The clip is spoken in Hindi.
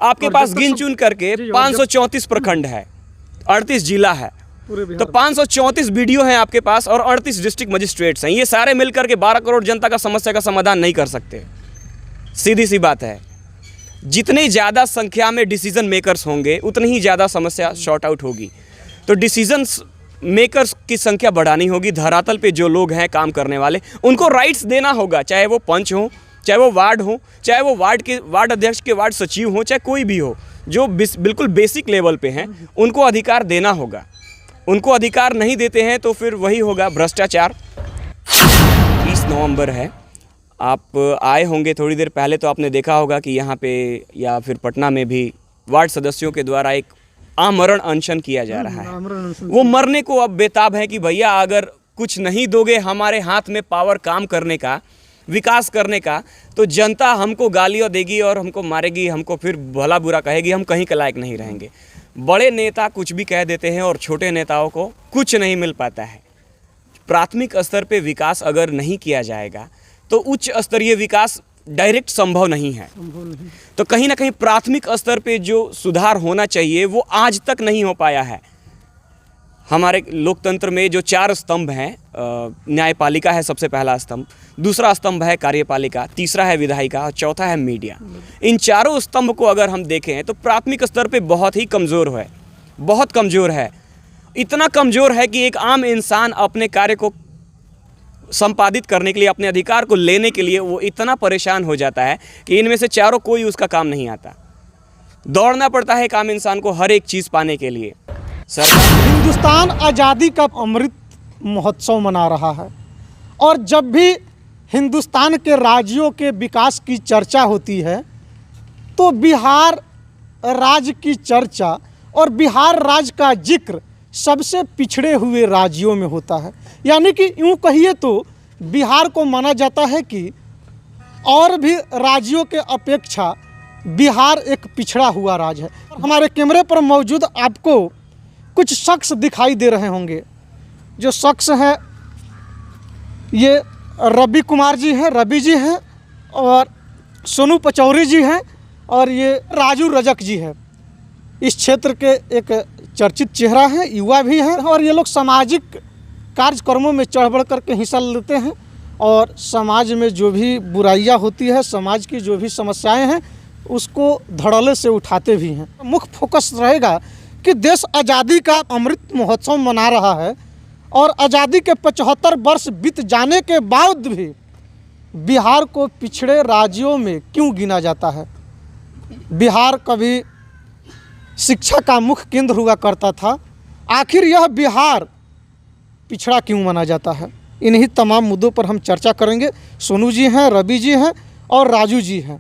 आपके पास गिन चुन करके 534 प्रखंड है, 38 जिला है, तो 534 वीडियो हैं आपके पास और 38 डिस्ट्रिक्ट मजिस्ट्रेट्स हैं। ये सारे मिलकर के 12 करोड़ जनता का समस्या का समाधान नहीं कर सकते। सीधी सी बात है, जितनी ज़्यादा संख्या में डिसीजन मेकर्स होंगे उतनी ही ज़्यादा समस्या शॉर्ट आउट होगी। तो डिसीजन मेकर्स की संख्या बढ़ानी होगी। धरातल पे जो लोग हैं काम करने वाले, उनको राइट्स देना होगा, चाहे वो पंच हो, चाहे वो वार्ड हो, चाहे वो वार्ड अध्यक्ष के वार्ड सचिव हो, चाहे कोई भी हो, जो बिल्कुल बेसिक लेवल पे हैं, उनको अधिकार देना होगा। उनको अधिकार नहीं देते हैं तो फिर वही होगा भ्रष्टाचार। 30 नवंबर है, आप आए होंगे थोड़ी देर पहले, तो आपने देखा होगा कि यहाँ पे या फिर पटना में भी वार्ड सदस्यों के द्वारा एक आमरण अनशन किया जा रहा है। वो मरने को अब बेताब है कि भैया अगर कुछ नहीं दोगे हमारे हाथ में पावर काम करने का, विकास करने का, तो जनता हमको गालियाँ देगी और हमको मारेगी, हमको फिर भला बुरा कहेगी, हम कहीं के लायक नहीं रहेंगे। बड़े नेता कुछ भी कह देते हैं और छोटे नेताओं को कुछ नहीं मिल पाता है। प्राथमिक स्तर पे विकास अगर नहीं किया जाएगा तो उच्च स्तरीय विकास डायरेक्ट संभव नहीं है। तो कहीं ना कहीं प्राथमिक स्तर पे जो सुधार होना चाहिए वो आज तक नहीं हो पाया है। हमारे लोकतंत्र में जो 4 स्तंभ हैं, न्यायपालिका है सबसे पहला स्तंभ, दूसरा स्तंभ है कार्यपालिका, तीसरा है विधायिका और चौथा है मीडिया। इन चारों स्तंभ को अगर हम देखें तो प्राथमिक स्तर पे बहुत ही कमज़ोर है, बहुत कमज़ोर है। इतना कमज़ोर है कि एक आम इंसान अपने कार्य को संपादित करने के लिए, अपने अधिकार को लेने के लिए वो इतना परेशान हो जाता है कि इनमें से चारों कोई उसका काम नहीं आता। दौड़ना पड़ता है एक आम इंसान को हर एक चीज़ पाने के लिए। हिंदुस्तान आज़ादी का अमृत महोत्सव मना रहा है और जब भी हिंदुस्तान के राज्यों के विकास की चर्चा होती है तो बिहार राज्य की चर्चा और बिहार राज्य का जिक्र सबसे पिछड़े हुए राज्यों में होता है। यानी कि यूँ कहिए तो बिहार को माना जाता है कि और भी राज्यों के अपेक्षा बिहार एक पिछड़ा हुआ राज्य है। हमारे कैमरे पर मौजूद आपको कुछ शख्स दिखाई दे रहे होंगे। जो शख्स हैं ये रवि कुमार जी हैं, रवि जी हैं, और सोनू पचौरी जी हैं, और ये राजू रजक जी हैं। इस क्षेत्र के एक चर्चित चेहरा हैं, युवा भी हैं, और ये लोग सामाजिक कार्यक्रमों में चढ़ बढ़ करके हिस्सा लेते हैं और समाज में जो भी बुराइयां होती है, समाज की जो भी समस्याएं हैं, उसको धड़ल्ले से उठाते भी हैं। मुख्य फोकस रहेगा कि देश आज़ादी का अमृत महोत्सव मना रहा है और आज़ादी के 75 वर्ष बीत जाने के बाद भी बिहार को पिछड़े राज्यों में क्यों गिना जाता है। बिहार कभी शिक्षा का मुख्य केंद्र हुआ करता था, आखिर यह बिहार पिछड़ा क्यों माना जाता है। इन्हीं तमाम मुद्दों पर हम चर्चा करेंगे। सोनू जी हैं, रवि जी हैं और राजू जी हैं।